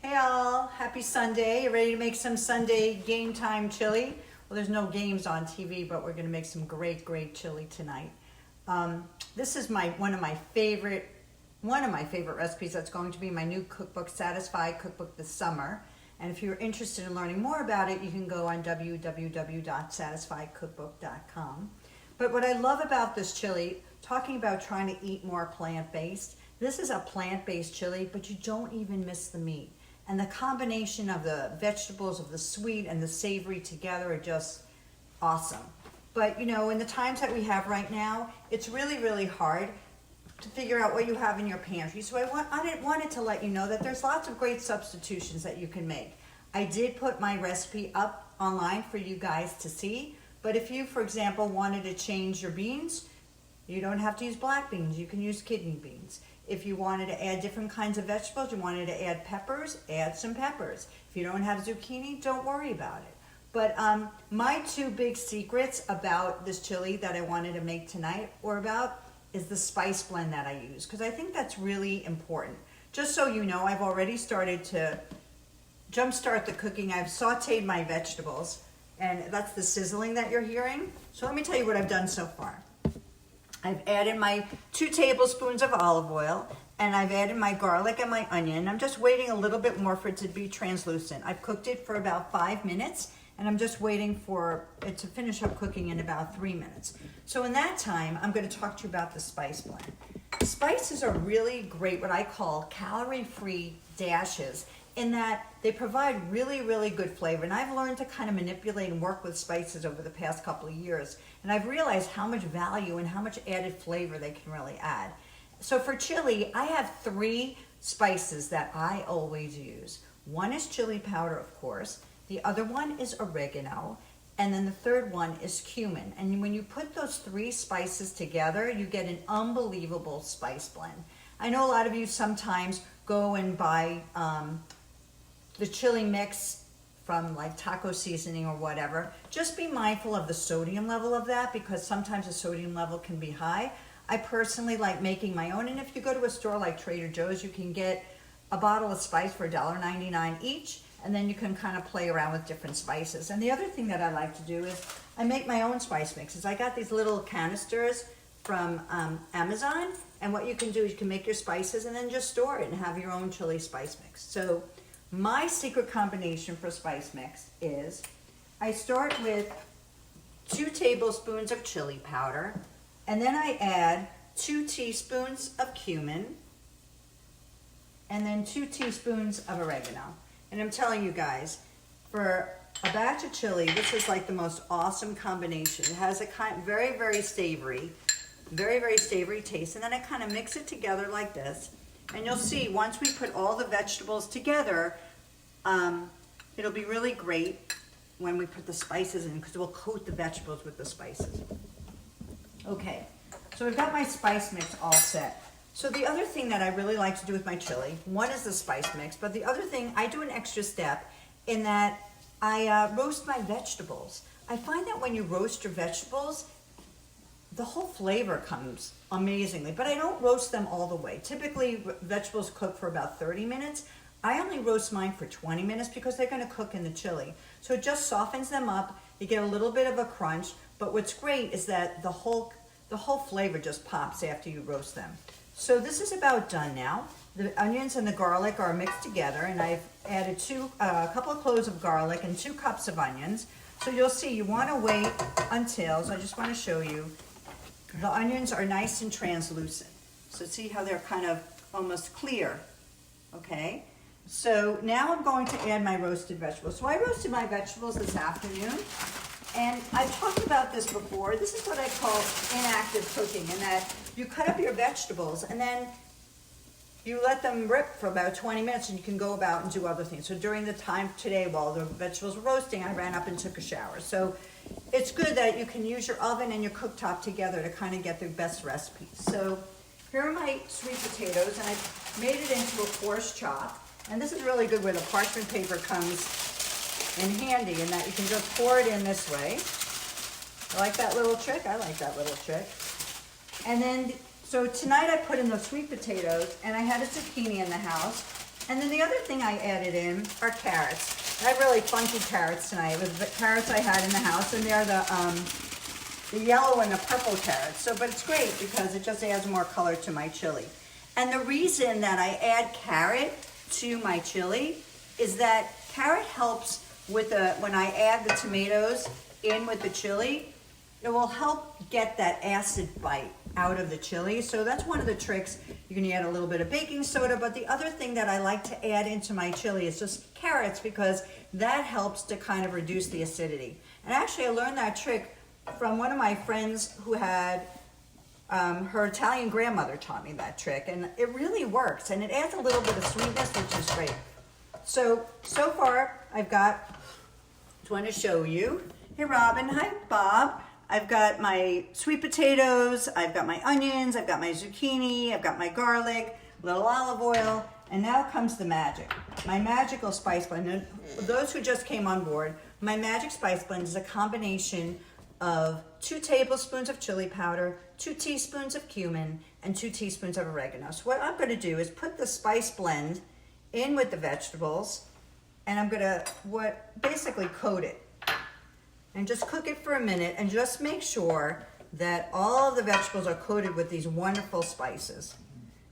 Hey all, happy Sunday. You ready to make some Sunday game time chili? Well, there's no games on TV, but we're gonna make some great chili tonight. This is one of my favorite recipes. That's going to be my new cookbook, Satisfy Cookbook this summer. And if you're interested in learning more about it, you can go on www.satisfycookbook.com. But what I love about this chili, talking about trying to eat more plant-based, this is a plant-based chili, but you don't even miss the meat. And the combination of the vegetables, of the sweet and the savory together are just awesome. But you know, in the times that we have right now, it's really hard to figure out what you have in your pantry. So I wanted to let you know that there's lots of great substitutions that you can make. I did put my recipe up online for you guys to see, but if you, for example, wanted to change your beans, you don't have to use black beans, you can use kidney beans. If you wanted to add different kinds of vegetables, you wanted to add peppers, add some peppers. If you don't have zucchini, don't worry about it. But my two big secrets about this chili that I wanted to make tonight is the spice blend that I use, because I think that's really important. Just so you know, I've already started to jumpstart the cooking. I've sauteed my vegetables, and that's the sizzling that you're hearing. So let me tell you what I've done so far. I've added my 2 tablespoons of olive oil, and I've added my garlic and my onion. I'm just waiting a little bit more for it to be translucent. I've cooked it for about 5 minutes, and I'm just waiting for it to finish up cooking in about 3 minutes. So in that time, I'm going to talk to you about the spice blend. Spices are really great, what I call calorie-free dashes, in that they provide really good flavor. And I've learned to kind of manipulate and work with spices over the past couple of years. And I've realized how much value and how much added flavor they can really add. So for chili, I have 3 spices that I always use. One is chili powder, of course. The other one is oregano. And then the third one is cumin. And when you put those 3 spices together, you get an unbelievable spice blend. I know a lot of you sometimes go and buy the chili mix from like taco seasoning or whatever. Just be mindful of the sodium level of that, because sometimes the sodium level can be high. I personally like making my own, and if you go to a store like Trader Joe's, you can get a bottle of spice for $1.99 each, and then you can kind of play around with different spices. And the other thing that I like to do is I make my own spice mixes. I got these little canisters from Amazon, and what you can do is you can make your spices and then just store it and have your own chili spice mix. So my secret combination for spice mix is I start with 2 tablespoons of chili powder, and then I add 2 teaspoons of cumin, and then 2 teaspoons of oregano. And I'm telling you guys, for a batch of chili, this is like the most awesome combination. It has a very savory taste, and then I kind of mix it together like this. And you'll see, once we put all the vegetables together, it'll be really great when we put the spices in, because we'll coat the vegetables with the spices. Okay, so I've got my spice mix all set. So the other thing that I really like to do with my chili, one is the spice mix, but the other thing, I do an extra step in that I roast my vegetables. I find that when you roast your vegetables, the whole flavor comes amazingly, but I don't roast them all the way. Typically, vegetables cook for about 30 minutes. I only roast mine for 20 minutes because they're gonna cook in the chili. So it just softens them up. You get a little bit of a crunch, but what's great is that the whole flavor just pops after you roast them. So this is about done now. The onions and the garlic are mixed together, and I've added a couple of cloves of garlic and 2 cups of onions. So you'll see, you wanna wait until, so I just wanna show you, the onions are nice and translucent. So see how they're kind of almost clear, okay? So now I'm going to add my roasted vegetables. So I roasted my vegetables this afternoon, and I've talked about this before. This is what I call inactive cooking, in that you cut up your vegetables and then you let them rip for about 20 minutes, and you can go about and do other things. So during the time today, while the vegetables were roasting, I ran up and took a shower. So it's good that you can use your oven and your cooktop together to kind of get the best recipes. So here are my sweet potatoes, and I made it into a coarse chop. And this is really good where the parchment paper comes in handy, in that you can just pour it in this way. I like that little trick. I like that little trick. And then, so tonight I put in the sweet potatoes, and I had a zucchini in the house. And then the other thing I added in are carrots. I have really funky carrots tonight. It was the carrots I had in the house, and they're the yellow and the purple carrots. So, but it's great because it just adds more color to my chili. And the reason that I add carrot to my chili is that carrot helps with when I add the tomatoes in with the chili, it will help get that acid bite out of the chili. So that's one of the tricks. You can add a little bit of baking soda, but the other thing that I like to add into my chili is just carrots, because that helps to kind of reduce the acidity. And actually I learned that trick from one of my friends who had, her Italian grandmother taught me that trick, and it really works, and it adds a little bit of sweetness, which is great. So far I've got, just want to show you. Hey Robin, hi Bob. I've got my sweet potatoes, I've got my onions, I've got my zucchini, I've got my garlic, a little olive oil, and now comes the magic. My magical spice blend. And for those who just came on board, my magic spice blend is a combination of 2 tablespoons of chili powder, 2 teaspoons of cumin, and 2 teaspoons of oregano. So what I'm gonna do is put the spice blend in with the vegetables, and I'm gonna basically coat it. And just cook it for a minute and just make sure that all of the vegetables are coated with these wonderful spices.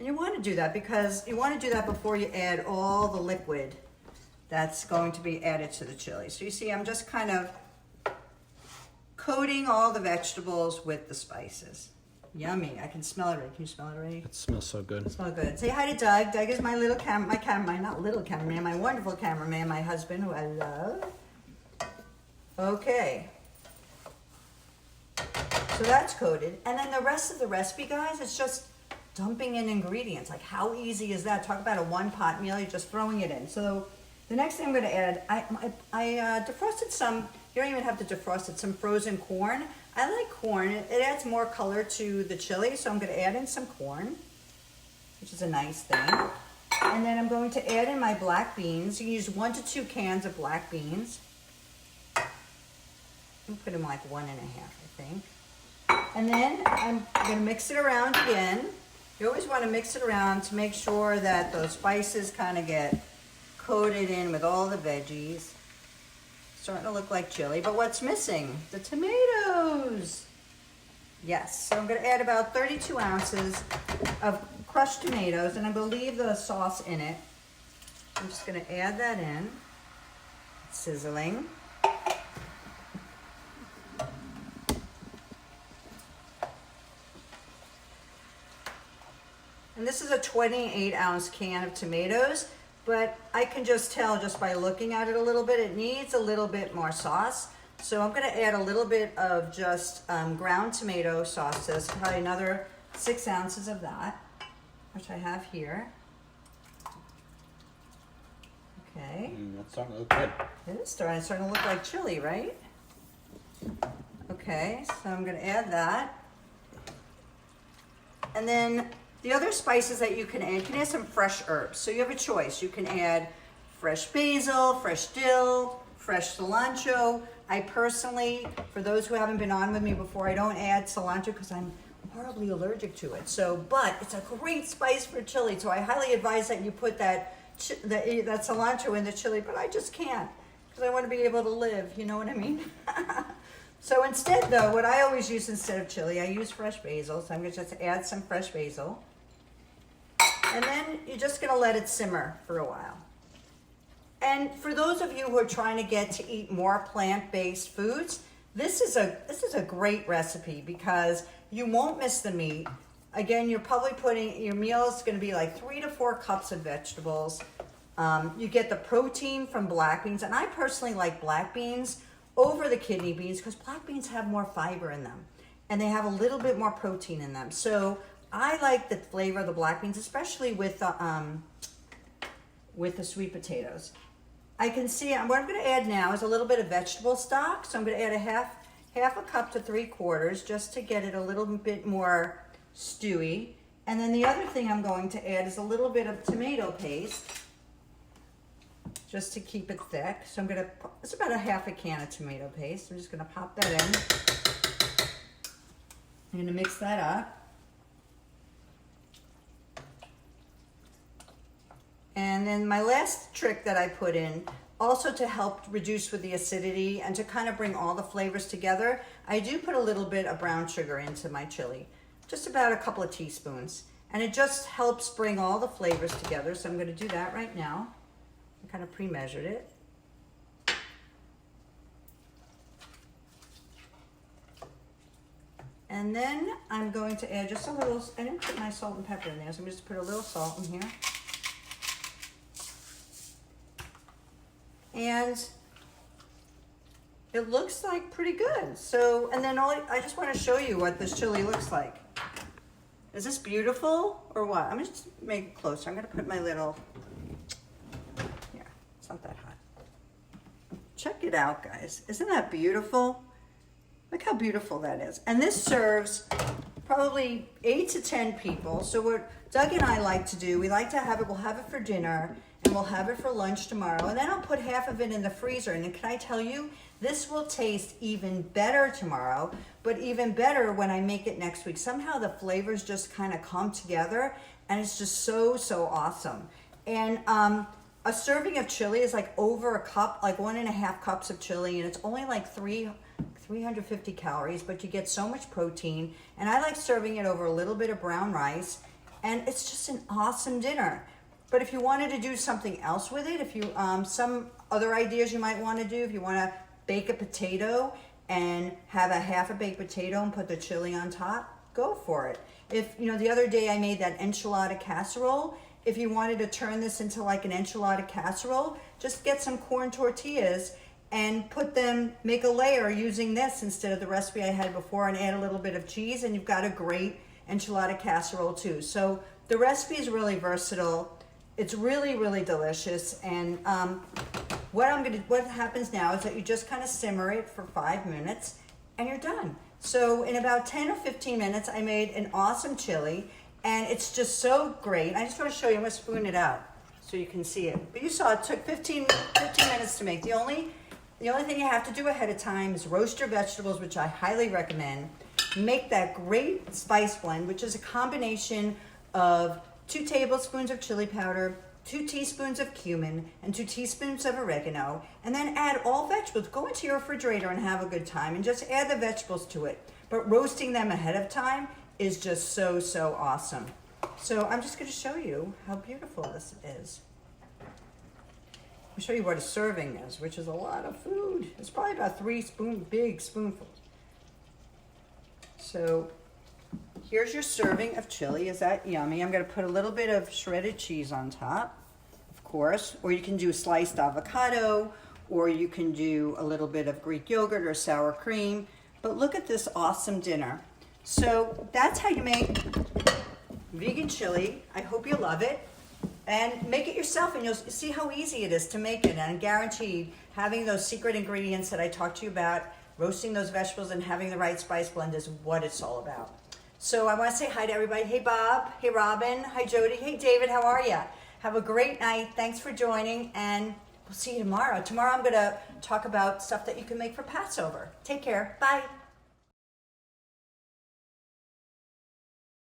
And you want to do that because you want to do that before you add all the liquid that's going to be added to the chili. So you see, I'm just kind of coating all the vegetables with the spices. Yummy. I can smell it already. Can you smell it already? It smells so good. It smells good. Say hi to Doug. Doug is my little not little cameraman, my wonderful cameraman, my husband, who I love. Okay, so that's coated, and then the rest of the recipe, guys, it's just dumping in ingredients. Like, how easy is that? Talk about a one-pot meal, you're just throwing it in. So the next thing I'm going to add, I defrosted some, you don't even have to defrost it, some frozen corn. I like corn. It adds more color to the chili, so I'm going to add in some corn, which is a nice thing. And then I'm going to add in my black beans. You can use 1 to 2 cans of black beans. I'll put them like 1.5, I think. And then I'm going to mix it around again. You always want to mix it around to make sure that those spices kind of get coated in with all the veggies. Starting to look like chili, but what's missing? The tomatoes. Yes, so I'm going to add about 32 ounces of crushed tomatoes, and I'm going to leave the sauce in it. I'm just going to add that in. It's sizzling. And this is a 28-ounce can of tomatoes, but I can just tell just by looking at it a little bit, it needs a little bit more sauce. So I'm going to add a little bit of just ground tomato sauce, so probably another 6 ounces of that, which I have here. Okay. That's starting to look good. It is starting to look like chili, right? Okay, so I'm going to add that. And then the other spices that you can add some fresh herbs. So you have a choice. You can add fresh basil, fresh dill, fresh cilantro. I personally, for those who haven't been on with me before, I don't add cilantro because I'm horribly allergic to it. So, but it's a great spice for chili. So I highly advise that you put that cilantro in the chili, but I just can't because I want to be able to live. You know what I mean? So instead, though, what I always use instead of chili, I use fresh basil. So I'm going to just add some fresh basil. And then you're just going to let it simmer for a while. And for those of you who are trying to get to eat more plant-based foods, this is a great recipe because you won't miss the meat. Again, you're probably putting, your meal is going to be like 3 to 4 cups of vegetables. You get the protein from black beans, and I personally like black beans over the kidney beans because black beans have more fiber in them and they have a little bit more protein in them. So I like the flavor of the black beans, especially with the sweet potatoes. I can see what I'm going to add now is a little bit of vegetable stock. So I'm going to add a half a cup to 3/4 just to get it a little bit more stewy. And then the other thing I'm going to add is a little bit of tomato paste just to keep it thick. So I'm going to, it's about a half a can of tomato paste. I'm just going to pop that in. I'm going to mix that up. And then my last trick that I put in, also to help reduce with the acidity and to kind of bring all the flavors together, I do put a little bit of brown sugar into my chili, just about a couple of teaspoons. And it just helps bring all the flavors together. So I'm going to do that right now. I kind of pre-measured it. And then I'm going to add just a little, I didn't put my salt and pepper in there, so I'm just put a little salt in here. And it looks like pretty good. So, and then I just want to show you what this chili looks like. Is this beautiful or what? I'm just make it closer. I'm going to put my little, yeah, it's not that hot. Check it out, guys. Isn't that beautiful? Look how beautiful that is. And this serves probably 8 to 10 people. So what Doug and I like to do, we like to have it, we'll have it for dinner and we'll have it for lunch tomorrow. And then I'll put half of it in the freezer. And can I tell you, this will taste even better tomorrow, but even better when I make it next week. Somehow the flavors just kind of come together and it's just so, so awesome. And a serving of chili is like over a cup, like 1.5 cups of chili, and it's only like 350 calories, but you get so much protein. And I like serving it over a little bit of brown rice, and it's just an awesome dinner. But if you wanted to do something else with it, if you some other ideas you might want to do, if you want to bake a potato and have a half a baked potato and put the chili on top, go for it. If you know, the other day I made that enchilada casserole. If you wanted to turn this into like an enchilada casserole, just get some corn tortillas and put them, make a layer using this instead of the recipe I had before, and add a little bit of cheese, and you've got a great enchilada casserole too. So the recipe is really versatile. It's really, really delicious. And what happens now is that you just kind of simmer it for 5 minutes and you're done. So in about 10 or 15 minutes, I made an awesome chili, and it's just so great. I just want to show you, I'm going to spoon it out so you can see it. But you saw it took 15 minutes to make. The only thing you have to do ahead of time is roast your vegetables, which I highly recommend. Make that great spice blend, which is a combination of 2 tablespoons of chili powder, 2 teaspoons of cumin, and 2 teaspoons of oregano, and then add all vegetables. Go into your refrigerator and have a good time, and just add the vegetables to it. But roasting them ahead of time is just so, so awesome. So I'm just going to show you how beautiful this is. I'll show you what a serving is, which is a lot of food. It's probably about 3 big spoonfuls. So here's your serving of chili. Is that yummy? I'm going to put a little bit of shredded cheese on top, of course, or you can do sliced avocado, or you can do a little bit of Greek yogurt or sour cream. But look at this awesome dinner. So that's how you make vegan chili. I hope you love it. And make it yourself, and you'll see how easy it is to make it. And guaranteed, having those secret ingredients that I talked to you about, roasting those vegetables and having the right spice blend is what it's all about. So I want to say hi to everybody. Hey Bob, hey Robin, hi Jody, hey David, how are you? Have a great night. Thanks for joining, and we'll see you tomorrow. Tomorrow I'm going to talk about stuff that you can make for Passover. Take care. Bye.